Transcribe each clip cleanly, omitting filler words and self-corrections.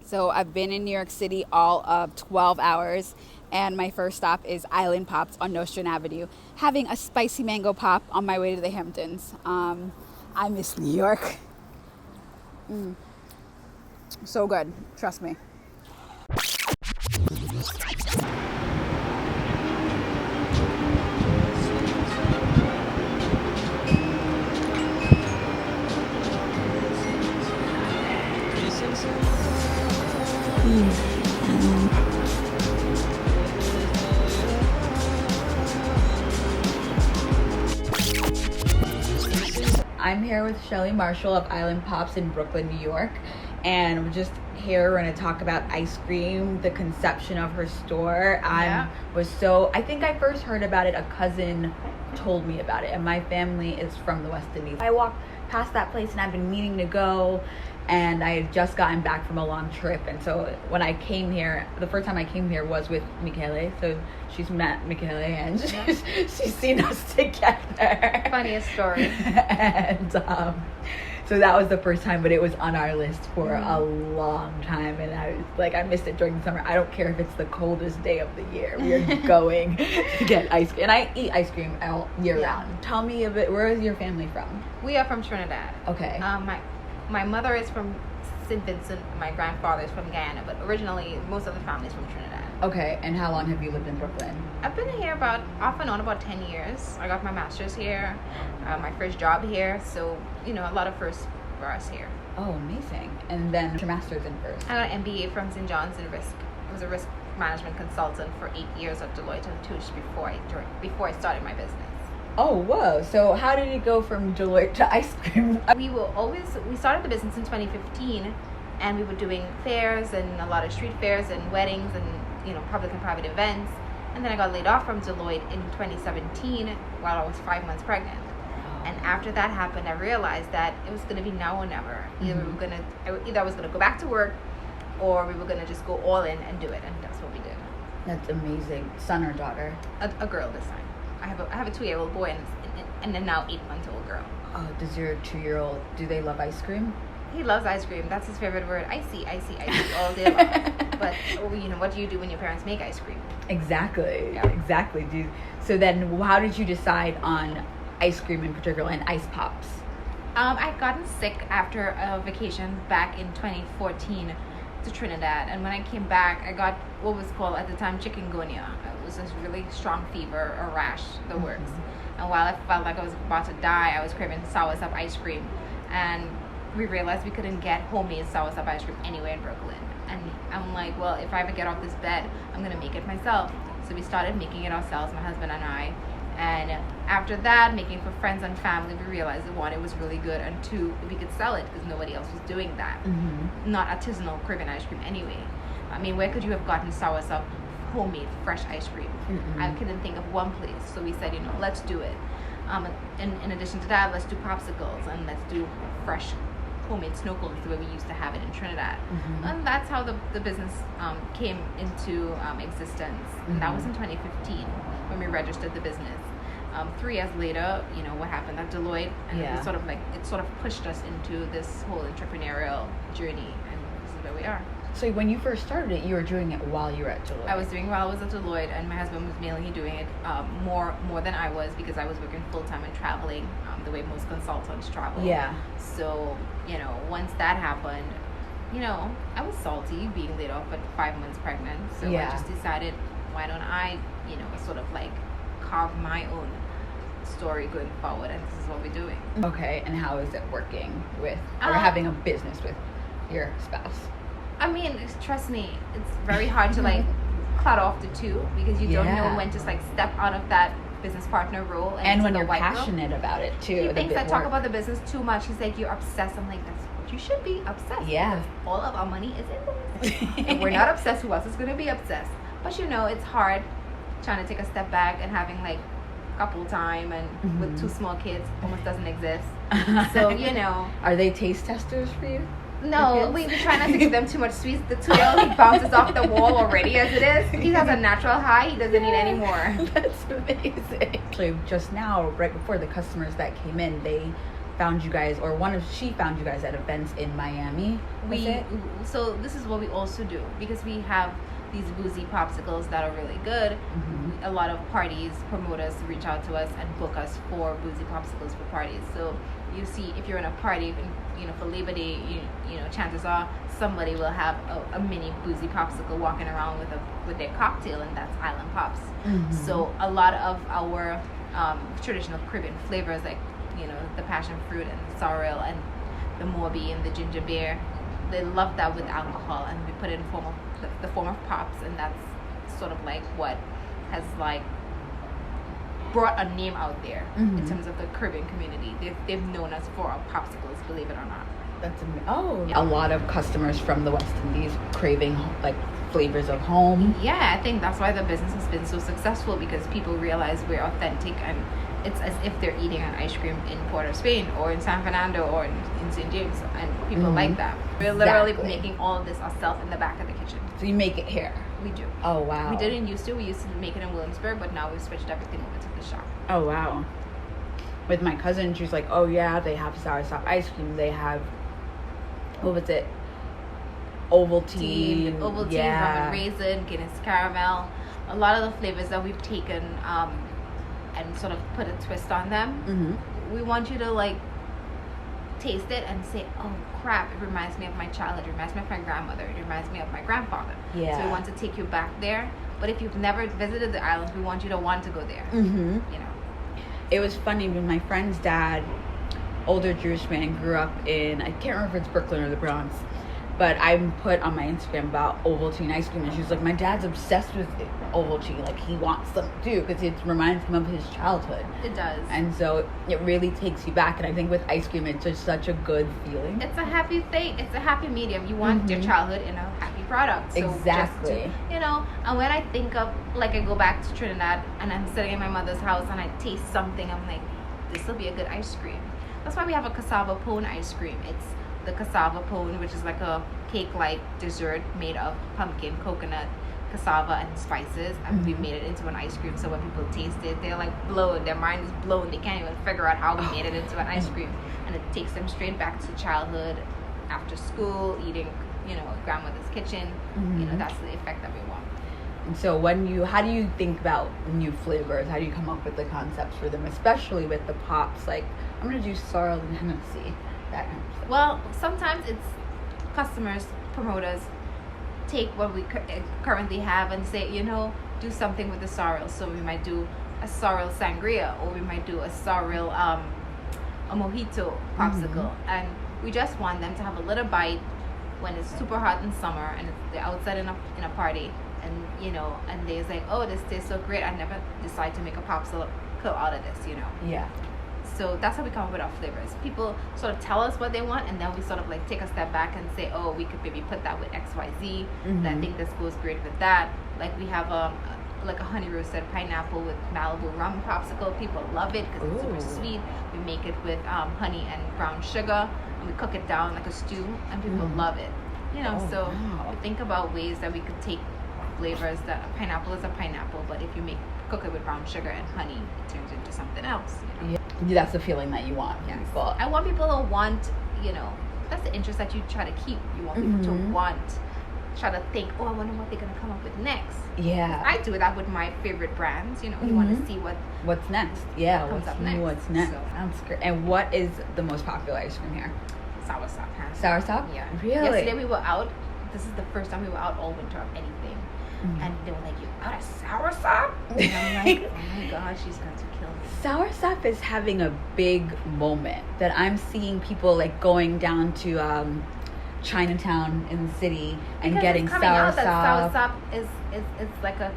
So I've been in New York City all of 12 hours, and my first stop is Island Pops on Nostrand Avenue, having a spicy mango pop on my way to the Hamptons. I miss New York. So good, trust me. I'm here with Shelly Marshall of Island Pops in Brooklyn, New York, and we're just here. We're going to talk about ice cream, the conception of her store. I think I first heard about it, a cousin told me about it, and my family is from the West Indies. I walked past that place and I've been meaning to go, and I had just gotten back from a long trip, and so when I came here, the first time I came here was with Michele, so she's met Michele and she's seen us together. Funniest story. And so that was the first time, but it was on our list for a long time, and I was like, I missed it during the summer. I don't care if it's the coldest day of the year. We are going to get ice cream, and I eat ice cream all year round. Tell me a bit, where is your family from? We are from Trinidad. Okay. My mother is from St. Vincent. My grandfather is from Guyana, but originally most of the family is from Trinidad. Okay, and how long have you lived in Brooklyn? I've been here off and on about 10 years. I got my master's here, my first job here, so a lot of firsts for us here. Oh, amazing. And then your master's in first? I got an MBA from St. John's in risk. I was a risk management consultant for 8 years at Deloitte & Touche before I started my business. Oh, whoa. So how did it go from Deloitte to ice cream? We started the business in 2015, and we were doing fairs and a lot of street fairs and weddings and public and private events. And then I got laid off from Deloitte in 2017 while I was 5 months pregnant. And after that happened, I realized that it was going to be now or never. Either I was going to go back to work, or we were going to just go all in and do it. And that's what we did. That's amazing. Son or daughter? A girl this time. I have a 2-year-old boy and a now 8-month-old girl. Oh, does your 2-year-old, do they love ice cream? He loves ice cream. That's his favorite word. Icy all day long. But what do you do when your parents make ice cream? Exactly. Yeah. Exactly. So then how did you decide on ice cream in particular and ice pops? I'd gotten sick after a vacation back in 2014 to Trinidad, and when I came back, I got what was called at the time chikungunya. It was this really strong fever or rash, the works. And while I felt like I was about to die, I was craving soursop ice cream, and we realized we couldn't get homemade soursop ice cream anywhere in Brooklyn. And I'm like, well, if I ever get off this bed, I'm gonna make it myself. So we started making it ourselves, my husband and I. And after that, making for friends and family, we realized that 1, it was really good, and 2, we could sell it because nobody else was doing that. Not artisanal Caribbean ice cream anyway. I mean, where could you have gotten soursop homemade fresh ice cream? I couldn't think of one place. So we said, let's do it. In addition to that, let's do popsicles, and let's do fresh homemade snow cones the way we used to have it in Trinidad. And that's how the business came into existence. And that was in 2015 when we registered the business. 3 years later, what happened at Deloitte, and it sort of pushed us into this whole entrepreneurial journey, and this is where we are. So when you first started it, you were doing it while you were at Deloitte? I was doing it while I was at Deloitte, and my husband was mainly doing it more than I was, because I was working full-time and traveling the way most consultants travel. Yeah. So, once that happened, I was salty being laid off at 5 months pregnant. So I just decided, why don't I, sort of like carve my own story going forward, and this is what we're doing. Okay, and how is it working with, or having a business with your spouse? I mean, trust me, it's very hard to cut off the two, because you don't know when to step out of that business partner role and when you're passionate about it too. He thinks I talk about the business too much. He's like, you're obsessed. I'm like, that's what you should be, obsessed. Yeah. Because all of our money is in this. If we're not obsessed, who else is going to be obsessed? But it's hard trying to take a step back and having couple time, and with 2 small kids almost doesn't exist. So Are they taste testers for you? No, we try not to give them too much sweets. The 2-year-old, he bounces off the wall already as it is. He has a natural high. He doesn't need any more. That's amazing. Actually, just now, right before the customers that came in, they found you guys, or she found you guys at events in Miami. So this is what we also do, because we have these boozy popsicles that are really good. Mm-hmm. A lot of parties, promoters reach out to us and book us for boozy popsicles for parties. So you see, if you're in a party, for Labor Day, chances are somebody will have a mini boozy popsicle walking around with their cocktail, and that's Island Pops. Mm-hmm. So a lot of our traditional Caribbean flavors, like the passion fruit and the sorrel and the morbi and the ginger beer, they love that with alcohol, and we put it in the form of pops, and that's sort of like what has like brought a name out there in terms of the Caribbean community. They've known us for our popsicles, believe it or not. That's amazing. A lot of customers from the West Indies craving like flavors of home. Yeah, I think that's why the business has been so successful, because people realize we're authentic, and it's as if they're eating an ice cream in Port of Spain or in San Fernando or in St. James, and people like that. We're literally making all of this ourselves in the back of the kitchen. So you make it here? We do. Oh, wow. We used to make it in Williamsburg, but now we've switched everything over to the shop. Oh, wow. With my cousin, she was like, oh yeah, they have soursop ice cream. They have, what was it? Ovaltine, rum and raisin, Guinness caramel. A lot of the flavors that we've taken and sort of put a twist on them. Mm-hmm. We want you to like taste it and say, oh crap, it reminds me of my childhood, it reminds me of my grandmother, it reminds me of my grandfather. Yeah. So we want to take you back there. But if you've never visited the island, we want you to want to go there. Mm-hmm. It was funny when my friend's dad, older Jewish man, grew up in, I can't remember if it's Brooklyn or the Bronx, but I put on my Instagram about Ovaltine ice cream, and she was like, my dad's obsessed with Ovaltine. Like, he wants some too, because it reminds him of his childhood. It does. And so it really takes you back. And I think with ice cream, it's just such a good feeling. It's a happy thing. It's a happy medium. You want your childhood in a happy product. So exactly. And when I think of, like, I go back to Trinidad and I'm sitting in my mother's house and I taste something, I'm like, this will be a good ice cream. That's why we have a cassava pone ice cream. It's the cassava pone, which is like a cake-like dessert made of pumpkin, coconut, cassava, and spices, and we made it into an ice cream. So when people taste it, they're like blown. Their mind is blown. They can't even figure out how we made it into an ice cream, and it takes them straight back to childhood, after school, eating, grandmother's kitchen. That's the effect that we want. And so how do you think about new flavors? How do you come up with the concepts for them, especially with the pops? Like, I'm gonna do sorrel and Hennessy. That kind of stuff. Well, sometimes it's customers, promoters take what we currently have and say, do something with the sorrel. So we might do a sorrel sangria, or we might do a sorrel a mojito popsicle, and we just want them to have a little bite when it's super hot in summer and they're outside in a party, and and they're like, oh, this tastes so great, I never decide to make a popsicle out of this. Yeah. So that's how we come up with our flavors. People sort of tell us what they want, and then we sort of like take a step back and say, oh, we could maybe put that with XYZ. And I think this goes great with that. Like, we have a honey roasted pineapple with Malibu rum popsicle. People love it because it's super sweet. We make it with honey and brown sugar, and we cook it down like a stew, and people love it. We think about ways that we could take flavors. That a pineapple is a pineapple, but if you cook it with brown sugar and honey, it turns into something else. Yeah, that's the feeling that you want. Yes. I want people to want, that's the interest that you try to keep. You want people to try to think, oh, I wonder what they're going to come up with next. Yeah. I do that with my favorite brands. You want to see what's next. Yeah, what's up next. What's next. So, sounds great. And what is the most popular ice cream here? Soursop. Soursop? Yeah. Really? Yesterday we were out. This is the first time we were out all winter of anything. And they were like, you out of soursop? And I'm like, oh my gosh, she's going to kill me. Soursop is having a big moment that I'm seeing people like going down to Chinatown in the city and because getting it's coming out soursop. that soursop is like a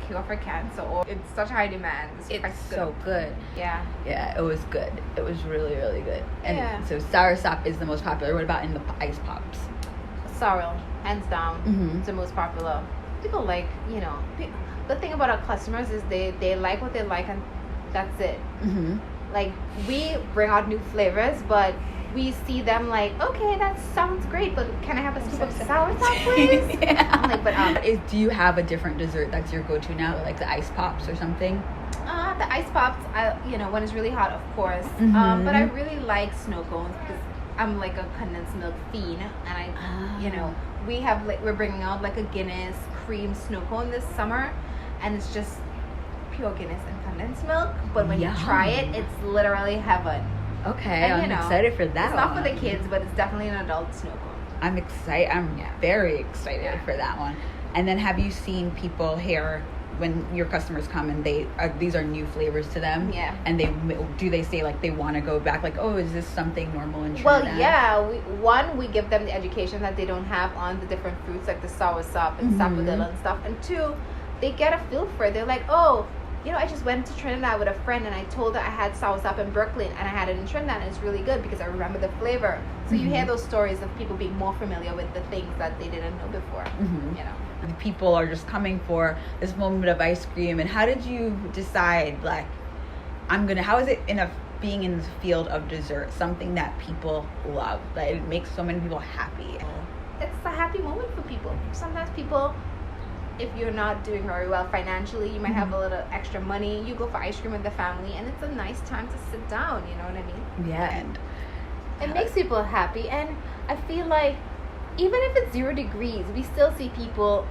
cure for cancer, or it's such high demand. It's so good. Yeah. Yeah, it was good. It was really, really good. And so soursop is the most popular. What about in the ice pops? Sorrel, hands down, it's the most popular. People like, the thing about our customers is they like what they like, and that's it. Like, we bring out new flavors, but we see them like, okay, that sounds great, but can I have a scoop of soursop, please? Yeah. I'm like, but do you have a different dessert that's your go-to now, like the ice pops or something? The ice pops, when it's really hot, of course. But I really like snow cones because I'm like a condensed milk fiend, and we're bringing out like a Guinness cream snow cone this summer, and it's just pure Guinness and condensed milk. But when you try it, it's literally heaven. Okay, and, I'm excited for that. It's not for the kids, but it's definitely an adult snow cone. I'm excited. I'm very excited for that one. And then, have you seen people here when your customers come and these are new flavors to them? Yeah. And they say like they want to go back? Like, oh, is this something normal in Trinidad? Well, yeah. We give them the education that they don't have on the different fruits like the soursop and sapodilla and stuff. And two, they get a feel for it. They're like, oh, I just went to Trinidad with a friend and I told her I had soursop in Brooklyn and I had it in Trinidad and it's really good because I remember the flavor. So you hear those stories of people being more familiar with the things that they didn't know before. The people are just coming for this moment of ice cream. And how did you decide, like, how is it being in the field of dessert, something that people love, that it makes so many people happy? It's a happy moment for people. Sometimes people, if you're not doing very well financially, you might have a little extra money, you go for ice cream with the family, and it's a nice time to sit down, you know what I mean? Yeah. And it makes people happy, and I feel like even if it's 0 degrees, we still see people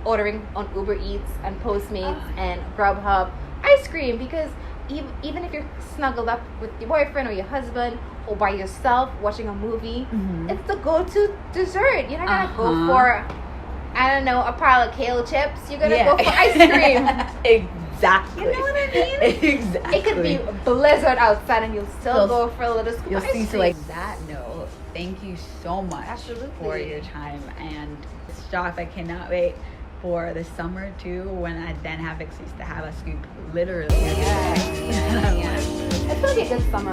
ordering on Uber Eats and Postmates and Grubhub ice cream, because even if you're snuggled up with your boyfriend or your husband or by yourself watching a movie, it's the go-to dessert. You're not gonna go for, I don't know, a pile of kale chips. You're gonna go for ice cream. Exactly. You know what I mean? Exactly. It could be blizzard outside and you'll still go for a little scoop you'll of ice see. cream. So like that note, thank you so much for your time. And stop, I cannot wait for the summer too, when I then have excuse to have a scoop literally. It's gonna be a good summer.